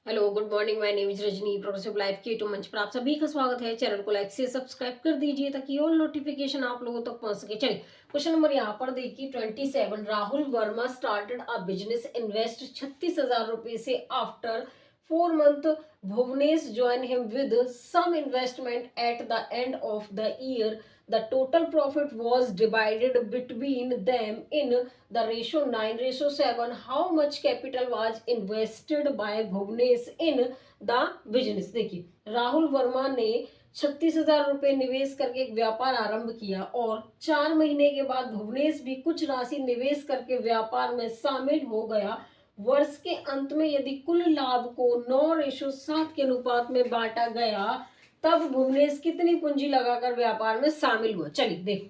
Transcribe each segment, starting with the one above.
Hello good morning, my name is Rajni. Progressive life के मंच पर आप सभी का स्वागत है। चैनल को लाइक से सब्सक्राइब कर दीजिए ताकि और नोटिफिकेशन आप लोगों तक पहुंच सके। चलिए क्वेश्चन नंबर यहाँ पर देखिए 27। Rahul Verma started a business invest 36,000 रुपए से after 4 month Bhuvnesh join him with some investment at the end of the year. The total profit was divided between them in the ratio 9:7. How much capital was invested by Bhuvnesh in the business? देखिए राहुल वर्मा ने 36,000 रुपए निवेश करके एक व्यापार आरंभ किया और 4 महीने के बाद भुवनेश भी कुछ राशि निवेश करके व्यापार में शामिल हो गया। वर्ष के अंत में यदि कुल लाभ को 9:7 के अनुपात में बांटा गया तब भुवनेश कितनी पूंजी लगाकर व्यापार में शामिल हुआ। चलिए देखो,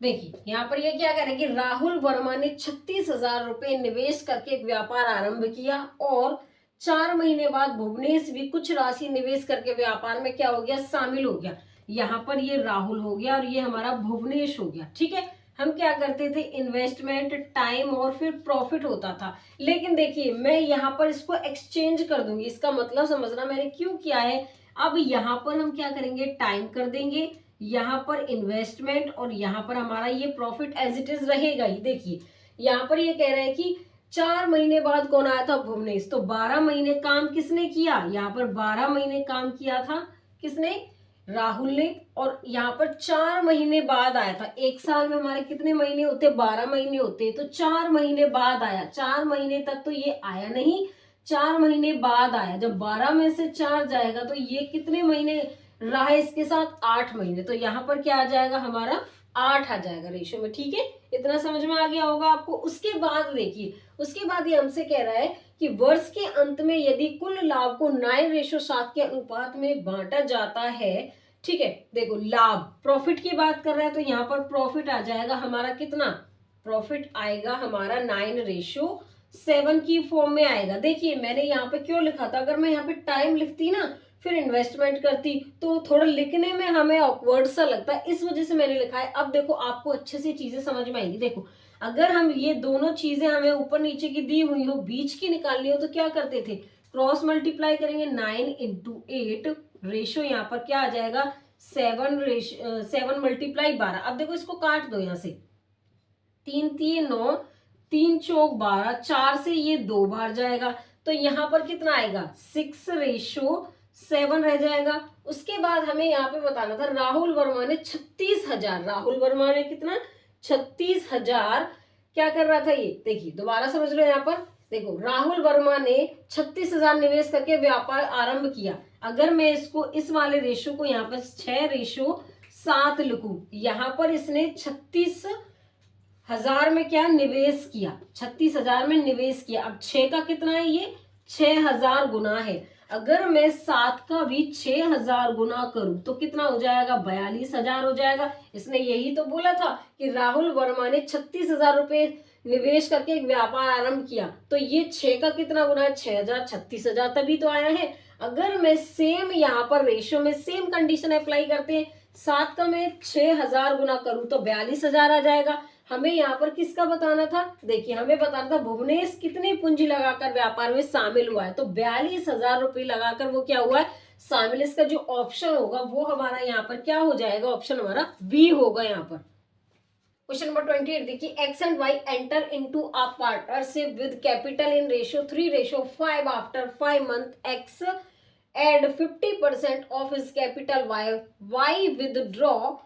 देखिए यहाँ पर ये क्या करें कि राहुल वर्मा ने 36,000 रुपए निवेश करके एक व्यापार आरंभ किया और 4 महीने बाद भुवनेश भी कुछ राशि निवेश करके व्यापार में क्या हो गया, शामिल हो गया। यहाँ पर ये राहुल हो गया और ये हमारा भुवनेश हो गया। ठीक है, हम क्या करते थे, इन्वेस्टमेंट, टाइम और फिर प्रॉफिट होता था। लेकिन देखिए मैं यहाँ पर इसको एक्सचेंज कर दूंगी। इसका मतलब समझना मैंने क्यों किया है। अब यहाँ पर हम क्या करेंगे, टाइम कर देंगे, यहाँ पर इन्वेस्टमेंट और यहाँ पर हमारा ये प्रॉफिट एज इट इज रहेगा ही। देखिए यहाँ पर ये कह रहे हैं कि 4 महीने बाद कौन आया था, भुवनेश। तो 12 महीने काम किसने किया, यहाँ पर 12 महीने काम किया था किसने, राहुल ने। और यहाँ पर 4 महीने बाद आया था। एक साल में हमारे कितने महीने होते, 12 महीने होते। तो 4 महीने बाद आया, 4 महीने तक तो ये आया नहीं, 4 महीने बाद आया। जब 12 में से 4 जाएगा तो ये कितने महीने रहा है इसके साथ, 8 महीने। तो यहाँ पर क्या आ जाएगा, हमारा 8 आ जाएगा रेशियो में। ठीक है, इतना समझ में आ गया होगा आपको। उसके बाद देखिए, उसके बाद ये हमसे कह रहा है कि वर्ष के अंत में यदि कुल लाभ को 9:7 के अनुपात में बांटा जाता है। ठीक है, देखो लाभ, प्रॉफिट की बात कर रहे हैं तो यहाँ पर प्रॉफिट आ जाएगा हमारा कितना, प्रॉफिट आएगा हमारा 9:7 की फॉर्म में आएगा। देखिए मैंने यहाँ पे क्यों लिखा था, अगर मैं यहाँ पे टाइम लिखती ना फिर इन्वेस्टमेंट करती तो थोड़ा लिखने में हमें ऑकवर्ड सा लगता है, इस वजह से मैंने लिखा है। अब देखो आपको अच्छे से चीजें समझ में आएंगी। देखो अगर हम ये दोनों चीजें हमें ऊपर नीचे की दी हुई हो, बीच की निकालनी हो तो क्या करते थे, क्रॉस मल्टीप्लाई करेंगे। 9 × 8 रेशो यहाँ पर क्या आ जाएगा, 7 × 12। अब देखो इसको काट दो यहाँ से, 3 3 9, 3 चौक 12, 4 से ये 2 बार जाएगा तो यहाँ पर कितना आएगा, 6:7 रह जाएगा। उसके बाद हमें यहाँ पे बताना था राहुल वर्मा ने 36,000, राहुल वर्मा ने कितना, 36,000 क्या कर रहा था ये। देखिए दोबारा समझ लो, यहाँ पर देखो राहुल वर्मा ने 36,000 निवेश करके व्यापार आरंभ किया। अगर मैं इसको इस वाले रेशो को यहाँ पर 6:7 लिखूं, यहाँ पर इसने 36,000 में क्या निवेश किया, 36,000 में निवेश किया। अब 6 का कितना है, ये 6,000 गुना है। अगर मैं 7 का भी 6,000 गुना करूं तो कितना हो जाएगा, 42,000 हो जाएगा। इसने यही तो बोला था कि राहुल वर्मा ने 36,000 रुपए निवेश करके एक व्यापार आरंभ किया। तो ये 6 का कितना गुना है, 6,000, 36,000 तभी तो आया है। अगर मैं सेम यहाँ पर रेशियो में सेम कंडीशन अप्लाई करते हैं, 7 का मैं 6,000 गुना करूं तो 42,000 आ जाएगा। हमें यहाँ पर किसका बताना था, देखिए हमें बताना था भुवनेश कितनी पूंजी लगाकर व्यापार में शामिल हुआ है। तो 42,000 रुपए लगाकर वो क्या हुआ है, शामिल। इसका जो ऑप्शन होगा वो हमारा यहाँ पर क्या हो जाएगा, ऑप्शन हमारा बी होगा। यहाँ पर क्वेश्चन नंबर 28 देखिए, X and Y enter into a partnership with capital in ratio 3:5 after 5 months। X add 50% of his capital, y withdraw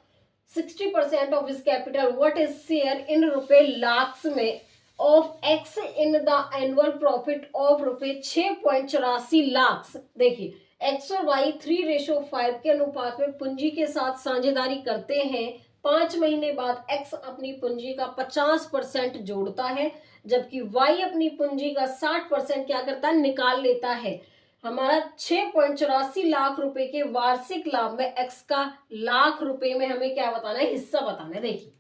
60% of his capital। what is share in रुपए लाख में of x in the annual profit of रुपए 6.84 लाख। देखिए x और y 3:5 के अनुपात में पूंजी के साथ साझेदारी करते हैं। 5 महीने बाद x अपनी पूंजी का 50% जोड़ता है जबकि y अपनी पूंजी का 60% क्या करता है, निकाल लेता है। हमारा 6.84 लाख रुपए के वार्षिक लाभ में एक्स का लाख रुपए में हमें क्या बताना है, हिस्सा बताना है। देखिए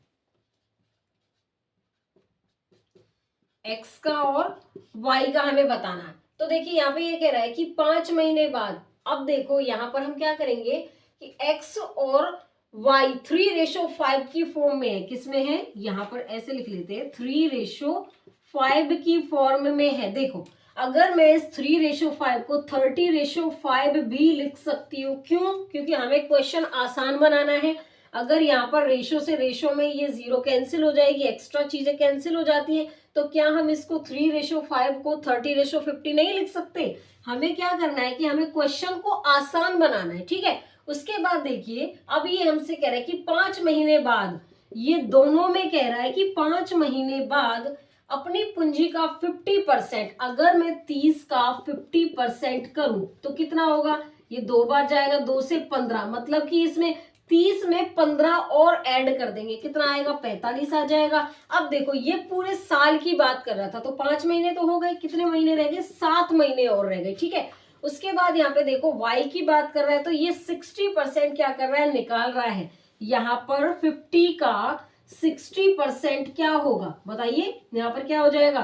एक्स का और वाई का हमें बताना है। तो देखिए यहाँ पे ये कह रहा है कि 5 महीने बाद, अब देखो यहाँ पर हम क्या करेंगे कि एक्स और वाई 3:5 की फॉर्म में है। किसमें है, यहाँ पर ऐसे लिख लेते हैं 3:5 5 की फॉर्म में है। देखो अगर मैं इस 3:5 को 30:5 भी लिख सकती हूँ, क्यों? क्योंकि हमें क्वेश्चन आसान बनाना है। अगर यहाँ पर रेशो से रेशो में ये 0 कैंसिल हो जाएगी, एक्स्ट्रा चीजें कैंसिल हो जाती है, तो क्या हम इसको 3:5 को 30:50 नहीं लिख सकते? हमें क्या करना है कि हमें क्वेश्चन को आसान बनाना है, ठीक है। उसके बाद देखिए अब ये हमसे कह रहा है कि 5 महीने बाद, ये दोनों में कह रहा है कि 5 महीने बाद अपनी पूंजी का 50%, अगर मैं 30 का 50% करूं तो कितना होगा? ये 2 बार जाएगा, 2 से 15, मतलब कि इसमें 30 में 15 और ऐड कर देंगे, कितना आएगा? 45 आ जाएगा। अब देखो ये पूरे साल की बात कर रहा था, तो 5 महीने तो हो गए, कितने महीने रह गए? 7 महीने और रह गए, ठीक है। उसके बाद यहाँ पे देखो y की बात कर रहा है, तो ये 60% क्या कर रहा है? निकाल रहा है। यहाँ पर 50 का 60% क्या होगा बताइए? यहाँ पर क्या हो जाएगा?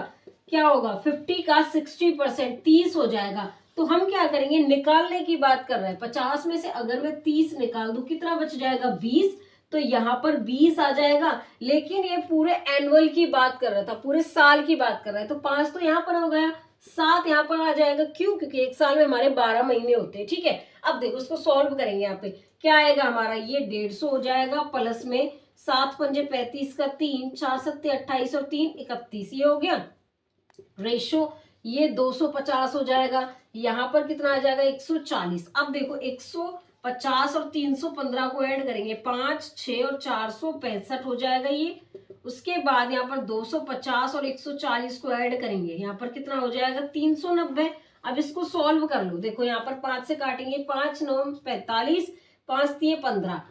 क्या होगा? 50 का 60% 30 हो जाएगा। तो हम क्या करेंगे? निकालने की बात कर रहे हैं, 50 में से अगर मैं 30 निकाल दूं कितना बच जाएगा? 20। तो यहाँ पर 20 आ जाएगा, लेकिन ये पूरे एनुअल की बात कर रहा था, पूरे साल की बात कर रहा है, तो 5 तो यहाँ पर हो गया, 7 यहाँ पर आ जाएगा। क्यों? क्योंकि एक साल में हमारे 12 महीने होते हैं, ठीक है। अब देखो उसको सॉल्व करेंगे, यहाँ पे क्या आएगा हमारा? ये 150 हो जाएगा, प्लस में 7 पंजे 35 का 3, 4 सत्ते 28 और 3 31, ये हो गया रेशो। ये 250 हो जाएगा, यहाँ पर कितना आ जाएगा? 140। अब देखो 150 और 315 को ऐड करेंगे, 5 6 और 465 हो जाएगा ये। उसके बाद यहाँ पर 250 और 140 को ऐड करेंगे, यहाँ पर कितना हो जाएगा? 390। अब इसको सॉल्व कर लो, देखो यहाँ पर 5 से काटेंगे, 5 9 45, 5 3 15,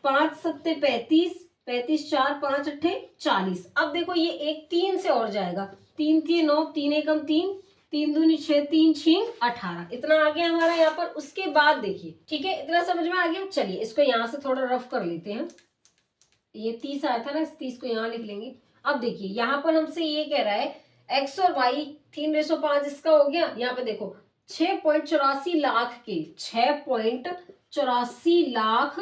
5 सत्ते 35, 35 4 5 अट्ठे 40। अब देखो ये एक 3 से और जाएगा, 3 3 9, 3 एकम 3, 3 दूनी 6, 3 6 18, इतना आ गया हमारा यहाँ पर। उसके बाद देखिए, ठीक है, इतना समझ में आ गया। चलिए इसको यहाँ से थोड़ा रफ कर लेते हैं, ये 30 आया था ना, इस 30 को यहाँ लिख लेंगे। अब देखिए यहाँ पर हमसे ये कह रहा है x और y 3:5 इसका हो गया। यहाँ पे देखो 6.84 लाख के 6.84 लाख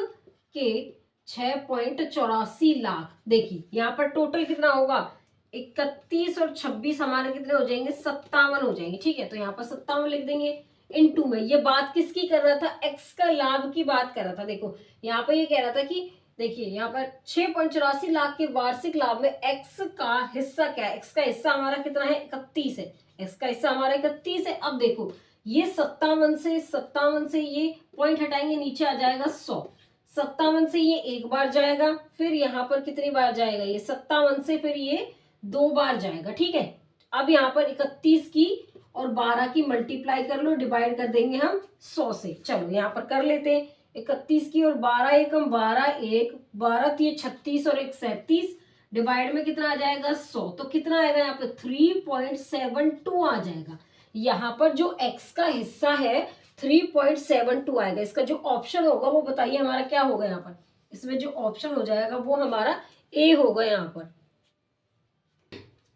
के 6.84 लाख, देखिए यहाँ पर टोटल कितना होगा? 31 और 26 हमारे कितने हो जाएंगे? 57 हो जाएंगे, ठीक है। तो यहाँ पर 57 लिख देंगे। इनटू में ये बात किसकी कर रहा था? x का लाभ की बात कर रहा था। देखो यहाँ पर ये कह रहा था कि देखिए यहाँ पर 6.84 लाख के वार्षिक लाभ में x का हिस्सा क्या है? x का हिस्सा हमारा कितना है? 31 है। x का हिस्सा हमारा 31 है। अब देखो ये 57 से ये पॉइंट हटाएंगे, नीचे आ जाएगा 100। 57 से ये एक बार जाएगा, फिर यहाँ पर कितनी बार जाएगा? ये 57 से फिर ये 2 बार जाएगा, ठीक है। अब यहाँ पर 31 की और 12 की मल्टीप्लाई कर लो, डिवाइड कर देंगे हम 100 से। चलो यहाँ पर कर लेते हैं, 31 की और 12 एकम 12, 1 12 थी 36 और 1 37, डिवाइड में कितना आ जाएगा? 100। तो कितना आएगा यहाँ पे? 3.72 आ जाएगा। यहाँ पर जो x का हिस्सा है 3.72 आएगा। इसका जो ऑप्शन होगा वो बताइए हमारा क्या होगा? यहाँ पर इसमें जो ऑप्शन हो जाएगा वो हमारा ए होगा यहाँ पर।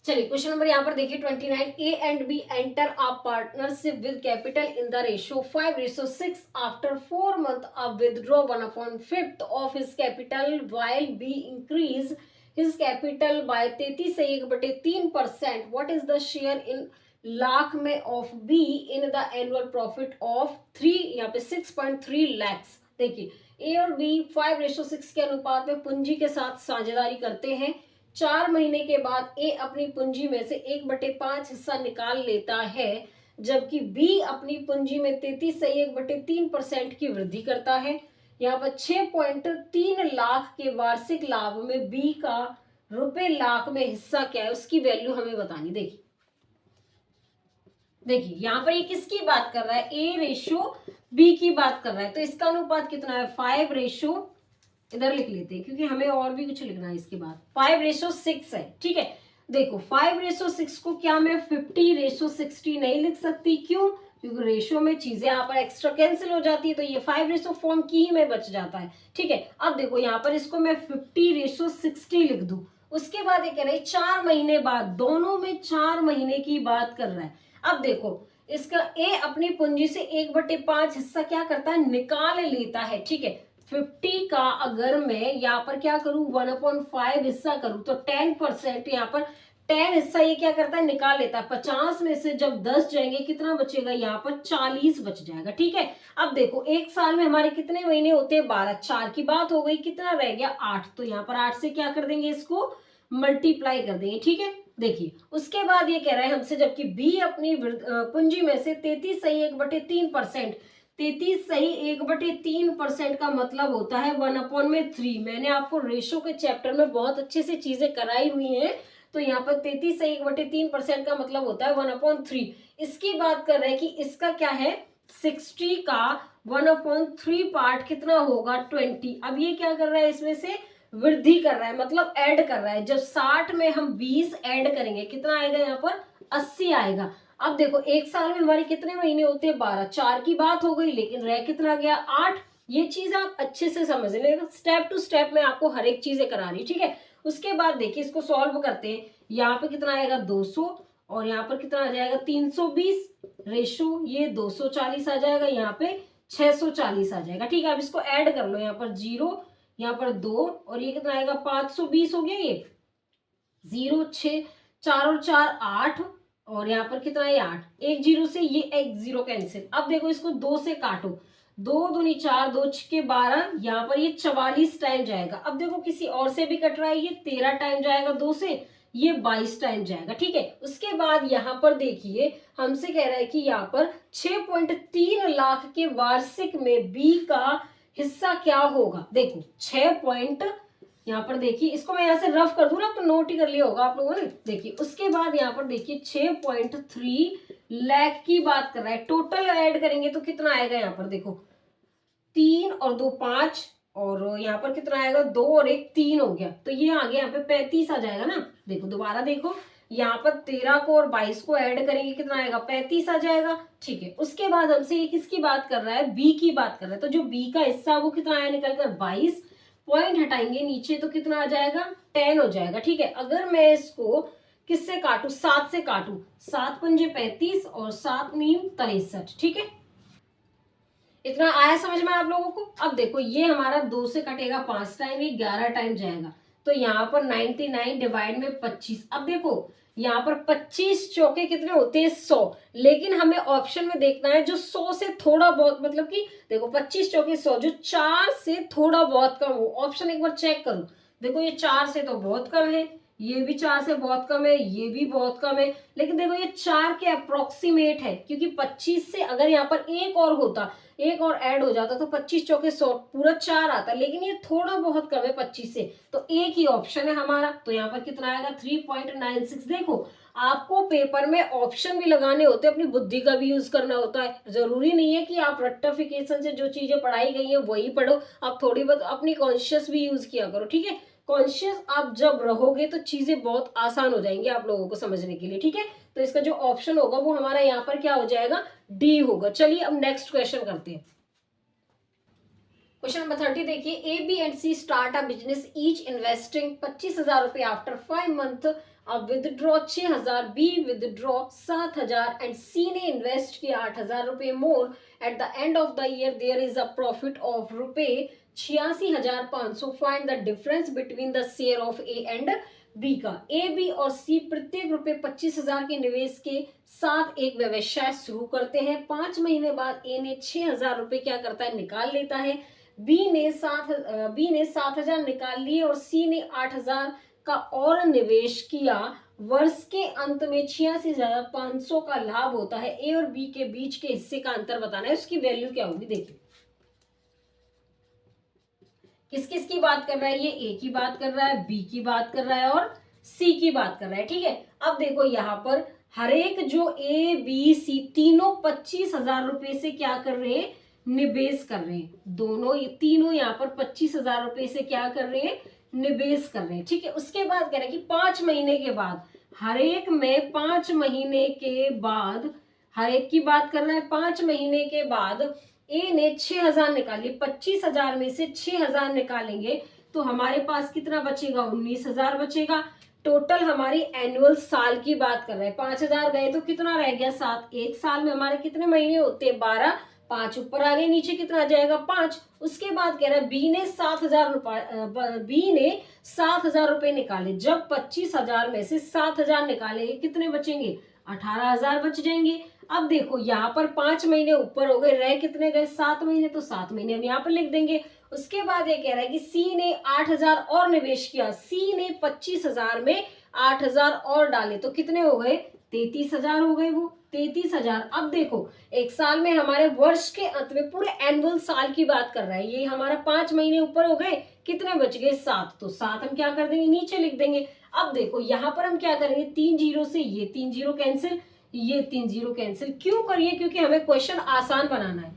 चलिए क्वेश्चन नंबर यहाँ पर देखिए 29, A and B enter a partnership with capital in the ratio 5:6 after 4 months of withdraw 1/5 of his capital while B increase his capital by 33 से 1/3%. What is the share in lakh में of be in the annual profit of 3, यहाँ पे 6.3 lakhs। देखिए ए और B 5:6 के अनुपात में पूंजी के साथ साझेदारी करते हैं। 4 महीने के बाद ए अपनी पूंजी में से 1/5 हिस्सा निकाल लेता है, जबकि बी अपनी पूंजी में 33 से 1/3% की वृद्धि करता है। यहाँ पर 6.3 लाख के वार्षिक लाभ में बी का रुपए लाख में हिस्सा क्या है, उसकी वैल्यू हमें बतानी। देखिए यहाँ पर ये किसकी बात कर रहा है? ए रेशो बी की बात कर रहा है, तो इसका अनुपात कितना है? 5 इधर लिख लेते हैं क्योंकि हमें और भी कुछ लिखना है इसके बाद। 5:6 है, ठीक है। देखो 5:6 को क्या मैं 50:60 नहीं लिख सकती? क्यों? क्योंकि रेशो में चीजें यहाँ पर एक्स्ट्रा कैंसिल हो जाती है, तो ये 5 फॉर्म की ही में बच जाता है, ठीक है। अब देखो यहाँ पर इसको मैं 50:60 लिख दूं। उसके बाद ये कह रहे 4 महीने बाद, दोनों में 4 महीने की बात कर रहा है। अब देखो इसका ए अपनी पूंजी से 1/5 हिस्सा क्या करता है? निकाल लेता है, ठीक है। 50 का अगर मैं यहाँ पर क्या करूं? 1/5 हिस्सा करूं तो 10% यहाँ पर 10 हिस्सा ये क्या करता है, निकाल लेता है। 50 में से जब 10 जाएंगे कितना बचेगा, यहाँ पर 40 बच जाएगा। ठीक है, अब देखो एक साल में हमारे कितने महीने होते हैं, 12, 4 की बात हो गई, कितना रह गया 8, तो यहाँ पर 8 से क्या कर देंगे, इसको मल्टीप्लाई कर देंगे। ठीक है, देखिए उसके बाद ये कह रहा है हमसे, जबकि बी अपनी पूंजी में से 33 सही 1/3%, 33 सही 1/3% का मतलब होता है 1/3। मैंने आपको रेशो के चैप्टर में बहुत अच्छे से चीजें कराई हुई हैं, तो यहाँ पर 33 सही 1/3% का मतलब होता है 1/3। इसकी बात कर रहे हैं कि इसका क्या है, 60 का 1/3 पार्ट कितना होगा, 20। अब ये क्या कर रहा है, इसमें से वृद्धि कर रहा है, मतलब ऐड कर रहा है। जब 60 में हम 20 ऐड करेंगे कितना आएगा, यहाँ पर 80 आएगा। अब देखो एक साल में हमारे कितने महीने होते हैं, 12, 4 की बात हो गई, लेकिन रह कितना गया, 8। ये चीज आप अच्छे से समझ लेना, स्टेप टू स्टेप में आपको हर एक चीजें करा रही। ठीक है, उसके बाद देखिए इसको सॉल्व करते हैं। यहाँ पे कितना आएगा 200, और यहाँ पर कितना आ जाएगा 320, रेशो ये 240 आ जाएगा, यहाँ पे 640 आ जाएगा। ठीक है, अब इसको ऐड कर लो, यहाँ पर 0, यहाँ पर 2, और ये कितना आएगा 520 हो गया, ये 0, 6, 4 और 4 8, और यहाँ पर कितना है 8, एक 0 से ये एक 0 कैंसिल। अब देखो इसको 2 से काटो, 2 दूनी 4, 2 छके 12, यहाँ पर ये 44 टाइम जाएगा। अब देखो किसी और से भी कट रहा है, ये 13 टाइम जाएगा 2 से, ये 22 टाइम जाएगा। ठीक है, उसके बाद यहाँ पर देखिए हमसे कह रहा है कि यहाँ पर 6.3 लाख के वार्षिक में बी का हिस्सा क्या होगा। देखो 6 यहाँ पर देखिए, इसको मैं यहाँ से रफ कर दूं ना तो नोट ही कर लिया होगा आप लोगों ने। देखिए उसके बाद यहाँ पर देखिए 6.3 लाख की बात कर रहा है, टोटल ऐड करेंगे तो कितना आएगा, यहाँ पर देखो 3 और 2 5, और यहाँ पर कितना आएगा 2 और 1 3 हो गया, तो ये आ गया यहाँ पे 35 आ जाएगा ना। देखो दोबारा देखो, यहाँ पर 13 को और 22 को ऐड करेंगे कितना आएगा, 35 आ जाएगा। ठीक है, उसके बाद हमसे ये किसकी बात कर रहा है, बी की बात कर रहा है, तो जो बी का हिस्सा वो कितना आया निकल कर 22, पॉइंट हटाएंगे नीचे तो कितना आ जाएगा 10 हो जाएगा। ठीक है, अगर मैं इसको किससे काटू, 7 से काटू, 7 पंजे 35 और 7 नीम 63। ठीक है, इतना आया समझ में आप लोगों को। अब देखो ये हमारा 2 से कटेगा 5 टाइम, ये 11 टाइम जाएगा, तो यहाँ पर 99 डिवाइड में 25। अब देखो यहाँ पर 25 चौके कितने होते हैं 100, लेकिन हमें ऑप्शन में देखना है जो 100 से थोड़ा बहुत, मतलब कि देखो 25 चौके 100, जो 4 से थोड़ा बहुत कम हो। ऑप्शन एक बार चेक करो, देखो ये 4 से तो बहुत कम है, ये भी 4 से बहुत कम है, ये भी बहुत कम है, लेकिन देखो ये 4 के अप्रोक्सीमेट है, क्योंकि 25 से अगर यहाँ पर एक और होता, एक और ऐड हो जाता तो 25 चौके 100 पूरा 4 आता, लेकिन ये थोड़ा बहुत कम है 25 से, तो एक ही ऑप्शन है हमारा। तो यहाँ पर कितना आएगा 3.96। देखो आपको पेपर में ऑप्शन भी लगाने होते हैं, अपनी बुद्धि का भी यूज करना होता है। जरूरी नहीं है कि आप रट्टाफिकेशन से जो चीजें पढ़ाई गई है वही पढ़ो, आप थोड़ी बहुत अपनी कॉन्शियस भी यूज किया करो। ठीक है, कॉन्शियस आप जब रहोगे तो चीजें बहुत आसान हो जाएंगी आप लोगों को समझने के लिए। ठीक है, तो इसका जो ऑप्शन होगा वो हमारा यहाँ पर क्या हो जाएगा, डी होगा। चलिए अब नेक्स्ट क्वेश्चन करते हैं। क्वेश्चन नंबर 30 देखिए, A B and C start a business each investing 25,000 रुपए आफ्टर 5 मंथ, अब withdraw 6,000, B withdraw 7,000 and C ने इन्वेस्ट किया 8,000 रुपए more. At the end of the year there is a profit of रुपए 86,500। Find the difference between the share of A and B का। A B और सी प्रत्येक रुपए 25,000 के निवेश के साथ एक व्यवसाय शुरू करते हैं। 5 महीने बाद ए ने 6,000 रुपए क्या करता है, निकाल लेता है। बी ने 7,000 निकाल लिए और सी ने 8,000 का और निवेश किया। वर्ष के अंत में 86,500 का लाभ होता है। ए और बी के बीच के हिस्से का अंतर बताना है, उसकी वैल्यू क्या होगी। देखिए किस किस की बात कर रहा है, ये ए की बात कर रहा है, बी की बात कर रहा है और सी की बात कर रहा है। ठीक है, अब देखो यहाँ पर हर एक जो ए बी सी तीनों 25,000 रुपए से क्या कर रहे हैं, निवेश कर रहे हैं। दोनों ये तीनों यहाँ पर 25,000 रुपए से क्या कर रहे हैं, निवेश कर रहे हैं। ठीक है, उसके बाद कह रहे हैं कि 5 महीने के बाद, हर एक में 5 महीने के बाद, हर एक की बात कर रहा है, 5 महीने के बाद ए ने 6,000 निकाली। 25,000 में से 6,000 निकालेंगे तो हमारे पास कितना बचेगा, 19,000 बचेगा। टोटल हमारी एनुअल साल की बात कर रहे हैं। 5,000 गए तो कितना रह गया 7। एक साल में हमारे कितने महीने होते हैं, 12, 5 ऊपर आ गए, नीचे कितना आ जाएगा 5। उसके बाद कह रहा है बी ने 7,000 रुपए निकाले। जब 25,000 में से 7,000 निकालेंगे कितने बचेंगे, 18,000 बच जाएंगे। अब देखो यहाँ पर 5 महीने ऊपर हो गए, रह कितने गए 7 महीने, तो 7 महीने हम यहाँ पर लिख देंगे। उसके बाद ये कह रहा है कि सी ने 8,000 और निवेश किया, सी ने 25,000 में 8,000 और डाले, तो कितने हो गए 33,000 हो गए, वो 33,000। अब देखो एक साल में हमारे वर्ष के अंत में पूरे एनुअल साल की बात कर रहा है, ये हमारा 5 महीने ऊपर हो गए, कितने बच गए 7, तो 7 हम क्या कर देंगे नीचे लिख देंगे। अब देखो यहाँ पर हम क्या करेंगे, 3 जीरो से ये 3 जीरो कैंसिल, ये 3 जीरो कैंसिल। क्यों करिए, क्योंकि हमें क्वेश्चन आसान बनाना है।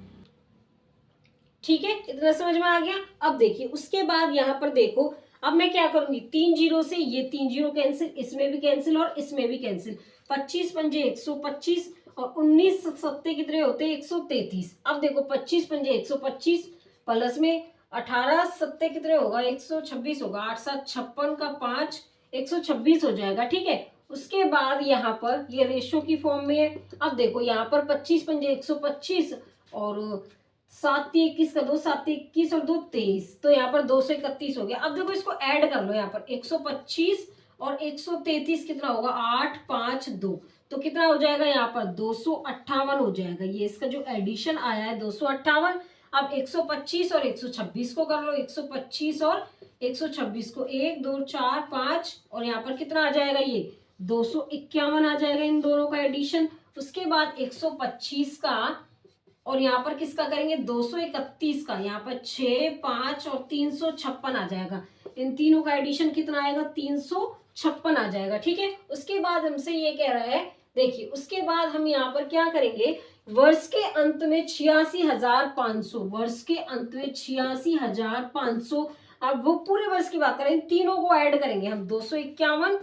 ठीक है, इतना समझ में आ गया। अब देखिए उसके बाद यहाँ पर देखो, अब मैं क्या करूंगी, 3 जीरो से ये 3 जीरो कैंसिल, इसमें भी कैंसिल और इसमें भी कैंसिल। 25 पंजे 125 और 19 सत्ते कितने होते हैं 133। अब देखो 25 पंजे 125 प्लस में 18 सत्ते कितने होगा 126 होगा, 8 7 56 का 5 126 हो जाएगा। ठीक है, उसके बाद यहाँ पर ये रेशो की फॉर्म में है। अब देखो यहाँ पर 25 पंजे 125 और 7 21 का 2 7 21 और 2 23, तो यहाँ पर 231 हो गया। अब देखो इसको ऐड कर लो, यहाँ पर 125 और 133 कितना होगा 8 5 2, तो कितना हो जाएगा यहाँ पर 258 हो जाएगा। ये इसका जो एडिशन आया है 258। अब 125 और 126 को कर लो, 125 और 126 को 1 2 4 5 और यहाँ पर कितना आ जाएगा ये 251 आ जाएगा इन दोनों का एडिशन। उसके बाद 125 का और यहाँ पर किसका करेंगे 231 का, यहाँ पर 6 5 और 356 आ जाएगा। इन तीनों का एडिशन कितना आएगा 356 आ जाएगा। ठीक है, उसके बाद हमसे ये कह रहा है, देखिए उसके बाद हम यहाँ पर क्या करेंगे, वर्ष के अंत में 86,500, वर्ष के अंत में 86,500। अब वो पूरे वर्ष की बात करें, तीनों को ऐड करेंगे हम 251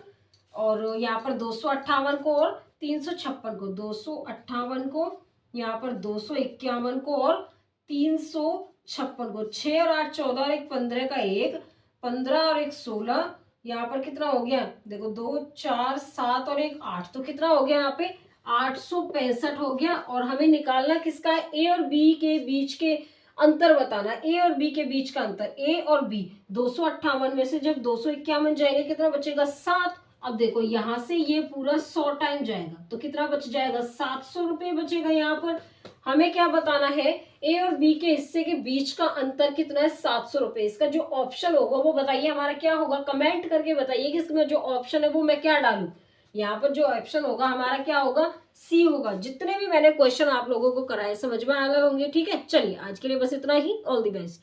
और यहाँ पर 258 को और 356 को, 258 को यहाँ पर 251 को और 356 को, 6 और 8 14 और 1 15 का 1 15 और 1 16, यहाँ पर कितना हो गया देखो 2 4 7 और 1 8, तो कितना हो गया यहाँ पे 865 हो गया। और हमें निकालना किसका है, ए और बी के बीच के अंतर बताना, ए और बी के बीच का अंतर, ए और बी 258 में से जब 251 जाएंगे कितना बचेगा 7। अब देखो यहां से ये पूरा 100 टाइम जाएगा, तो कितना बच जाएगा 700 रुपये बचेगा। यहाँ पर हमें क्या बताना है, ए और बी के हिस्से के बीच का अंतर कितना है 700 रुपये। इसका जो ऑप्शन होगा वो बताइए हमारा क्या होगा, कमेंट करके बताइए कि इसमें जो ऑप्शन है वो मैं क्या डालूं। यहाँ पर जो ऑप्शन होगा हमारा क्या होगा, सी होगा। जितने भी मैंने क्वेश्चन आप लोगों को कराए समझ में आ गए होंगे। ठीक है, चलिए आज के लिए बस इतना ही। All the best.